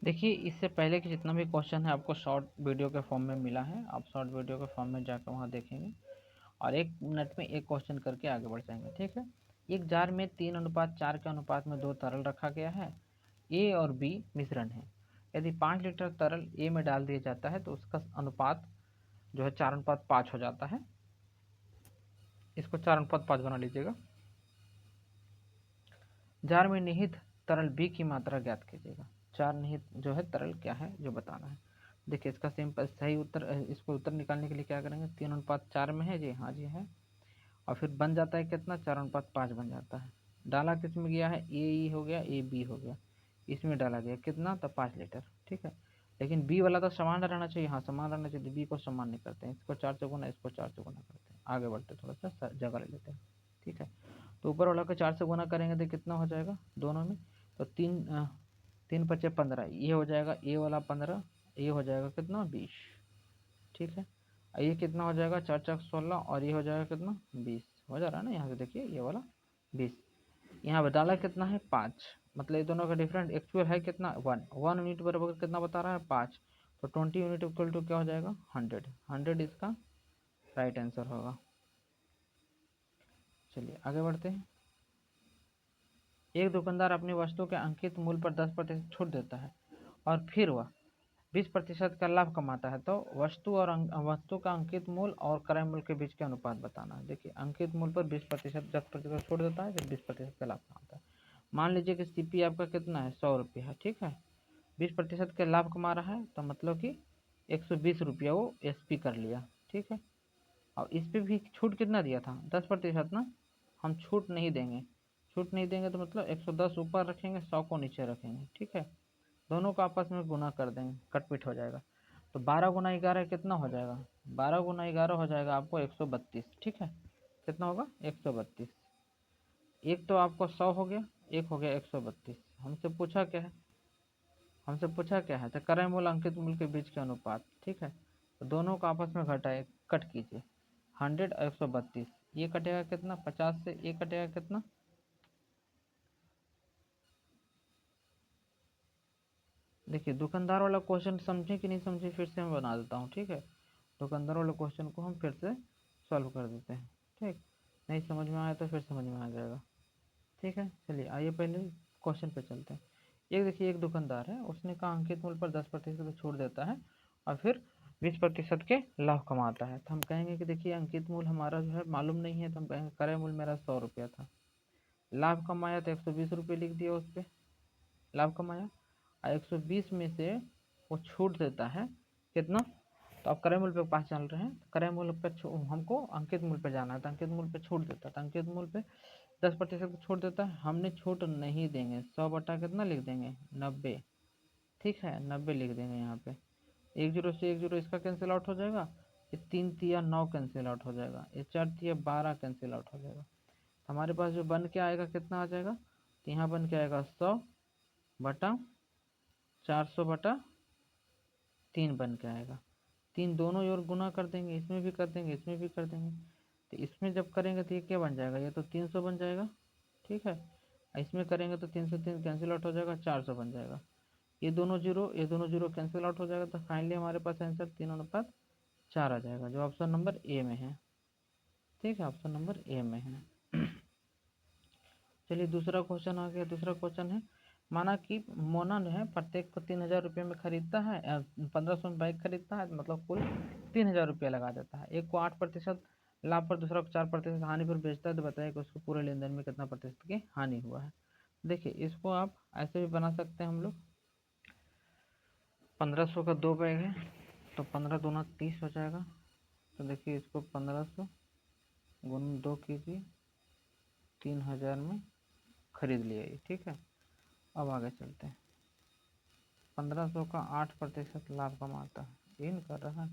देखिए, इससे पहले कि जितना भी क्वेश्चन है आपको शॉर्ट वीडियो के फॉर्म में मिला है, आप शॉर्ट वीडियो के फॉर्म में जाकर वहाँ देखेंगे और 1 मिनट में एक क्वेश्चन करके आगे बढ़ जाएंगे। ठीक है। एक जार में 3:4 के अनुपात में 2 तरल रखा गया है। ए और बी मिश्रण है। यदि 5 लीटर तरल ए में डाल दिया जाता है तो उसका अनुपात जो है 4:5 हो जाता है। इसको 4:5 बना लीजिएगा। जार में निहित तरल बी की मात्रा ज्ञात कीजिएगा। जार निहित जो है तरल क्या है जो बताना है। देखिए, इसका सिंपल सही उत्तर, इसको उत्तर निकालने के लिए क्या करेंगे, 3:4 में है जी, हाँ जी है। और फिर बन जाता है कितना, 4:5 बन जाता है। डाला किस में गया है, ए ई हो गया, ए बी हो गया, इसमें डाला गया कितना, तो 5 लीटर। ठीक है। लेकिन बी वाला तो समान रहना चाहिए, हाँ समान रहना चाहिए, बी को समान नहीं करते हैं, इसको 4 से गुना, इसको 4 से गुना करते हैं। आगे बढ़ते थोड़ा सा जगह ले लेते हैं। ठीक है। तो ऊपर वाला को 4 से गुना करेंगे तो कितना हो जाएगा दोनों में, तो 3×5 = 15, ये हो जाएगा ए वाला 15, ये हो जाएगा कितना 20। ठीक है। ये कितना हो जाएगा, 4×4 = 16 और ये हो जाएगा कितना 20 हो जा रहा है ना। यहाँ से देखिए ये वाला 20, यहाँ पे डाला कितना है 5, मतलब ये दोनों का डिफरेंट एक्चुअल है कितना 1 यूनिट बराबर कितना बता रहा है 5, तो 20 यूनिट इक्वल टू क्या हो जाएगा 100 इसका राइट आंसर होगा। चलिए आगे बढ़ते हैं। एक दुकानदार अपनी वस्तु के अंकित मूल्य पर 10% छूट देता है और फिर वह 20% का लाभ कमाता है, तो वस्तु का अंकित मूल्य और क्रय मूल्य के बीच के अनुपात बताना है। देखिए, अंकित मूल्य पर 20% 10% छूट देता है, फिर 20% का लाभ कमाता है। मान लीजिए कि सीपी आपका कितना है, 100 रुपये है। ठीक है। 20% के लाभ कमा रहा है, तो मतलब कि 120 रुपया वो एसपी कर लिया। ठीक है। और इस पर भी छूट कितना दिया था, 10% ना, हम छूट नहीं देंगे। छूट नहीं देंगे तो मतलब 110 ऊपर रखेंगे, 100 को नीचे रखेंगे। ठीक है। दोनों को आपस में गुना कर देंगे, कटपिट हो जाएगा। तो 12×11 कितना हो जाएगा, 12×11 हो जाएगा आपको 132। ठीक है। कितना होगा 132। एक तो आपको 100 हो गया, एक हो गया 132। हमसे पूछा क्या है, तो क्रय मूल्य अंकित मूल्य के बीच के अनुपात। ठीक है। तो दोनों को आपस में घटाए, कट कीजिए, 100 और 132, ये कटेगा कितना 50 से, ये कटेगा कितना, देखिए दुकानदार वाला क्वेश्चन समझे कि नहीं समझे, फिर से मैं बना देता हूँ। ठीक है। दुकानदार वाले क्वेश्चन को हम फिर से सॉल्व कर देते हैं। ठीक, नहीं समझ में आया तो फिर समझ में आ जाएगा। ठीक है। चलिए आइए पहले क्वेश्चन पे चलते हैं। एक देखिए, एक दुकानदार है, उसने कहा अंकित मूल्य पर 10% छूट देता है और फिर 20% के लाभ कमाता है। तो हम कहेंगे कि देखिए अंकित मूल्य हमारा जो है मालूम नहीं है, तो हम कहेंगे क्रय मूल्य मेरा 100 रुपया था, लाभ कमाया तो 120 रुपये लिख दिया उस पर, लाभ कमाया। और 120 में से वो छूट देता है कितना, तो अब क्रय मूल्य पे पास चल रहे हैं, क्रय मूल्य पे हमको अंकित मूल्य पे जाना है, तो अंकित मूल्य पे छूट देता है, तो अंकित मूल्य पे 10% छूट देता है, हमने छूट नहीं देंगे, 100 बटा कितना लिख देंगे 90। ठीक है, 90 लिख देंगे यहाँ पे। 1 0 से 1 0 इसका कैंसिल आउट हो जाएगा, ये 3×3 = 9 कैंसिल आउट हो जाएगा, ये 4×3 = 12 कैंसिल आउट हो जाएगा। हमारे पास जो बन के आएगा कितना आ जाएगा, तो यहाँ बन के आएगा 100 बटा 400/3 बन के आएगा। 3 दोनों ओर गुना कर देंगे, इसमें भी कर देंगे, इसमें भी कर देंगे, तो इसमें जब करेंगे तो ये क्या बन जाएगा, ये तो 300 बन जाएगा। ठीक है। इसमें करेंगे तो 3 से 3 कैंसिल आउट हो जाएगा, 400 बन जाएगा। ये दोनों जीरो कैंसिल आउट हो जाएगा, तो फाइनली हमारे पास आंसर 3:4 आ जाएगा, जो ऑप्शन नंबर ए में है। ठीक है, ऑप्शन नंबर ए में है। चलिए दूसरा क्वेश्चन आ गया। दूसरा क्वेश्चन है, माना कि मोना जो है प्रत्येक को 3,000 रुपये में खरीदता है, 1500 में बाइक खरीदता है, मतलब कुल 3,000 रुपया लगा देता है। एक को 8% लाभ पर, दूसरा को 4% हानि पर बेचता है, तो बताइए कि उसको पूरे लेन देन में कितना प्रतिशत की हानि हुआ है। देखिए, इसको आप ऐसे भी बना सकते हैं हम लोग, 1500 का 2 बैग है, तो 15×2 = 30 हो जाएगा। तो देखिए इसको 1500 × 2 कीजिए, 3,000 में खरीद लिया ये। ठीक है। अब आगे चलते हैं। 1500 का 8% लाभ कमाता है, इन कर रहा है,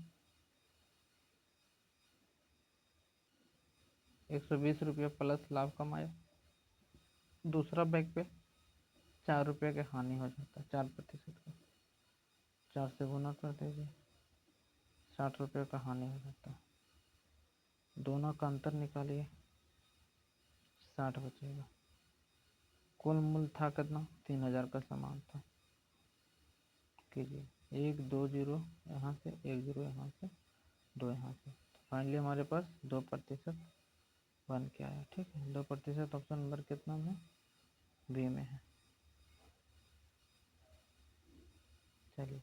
120 रुपये प्लस लाभ कमाया। दूसरा बैग पे 4 रुपये के हानि हो जाता है, 4% का, 4 से गुना कर दीजिए, 60 रुपये का हानि हो जाता है। दोनों का अंतर निकालिए, 60 बचेगा। कुल मूल्य था कितना, 3,000 का सामान था। कीजिए। 1 2 0 यहाँ से, 1 0 यहाँ से, 2 यहाँ से। फाइनली हमारे पास 2% बन के आया। ठीक है, 2% ऑप्शन नंबर कितना में, बी में है। चलिए,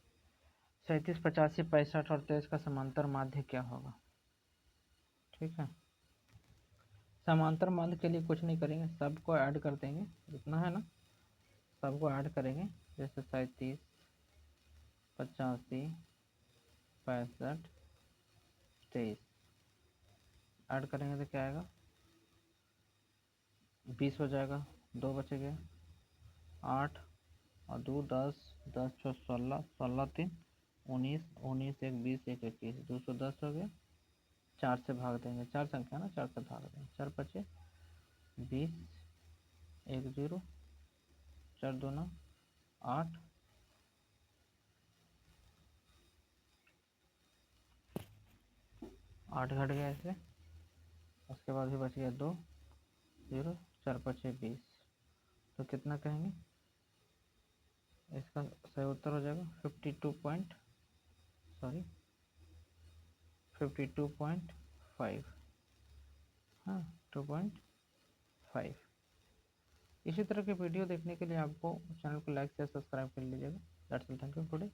37 85 65 और 23 का समांतर माध्य क्या होगा। ठीक है, समांतर माध्य के लिए कुछ नहीं करेंगे, सबको ऐड कर देंगे, जितना है ना सबको ऐड करेंगे। जैसे 37 85 65 23 ऐड करेंगे तो क्या आएगा, 20 हो जाएगा। 2 बचेगा, 8 और 2 10, 10 6 16, 16 3 19, 19 1 20 1 21, 210 हो गया। 4 से भाग देंगे, 4 संख्या ना, 4 से भाग देंगे, 4 बचे 20, 1 0, 4 2 8, 8 घट गया ऐसे। उसके बाद भी बच गया 2 0, 4 बचे 20। तो कितना कहेंगे, इसका सही उत्तर हो जाएगा 52.5। हाँ, 2.5। इसी तरह के वीडियो देखने के लिए आपको चैनल को लाइक शेयर सब्सक्राइब कर लीजिएगा। That's all, thank you today.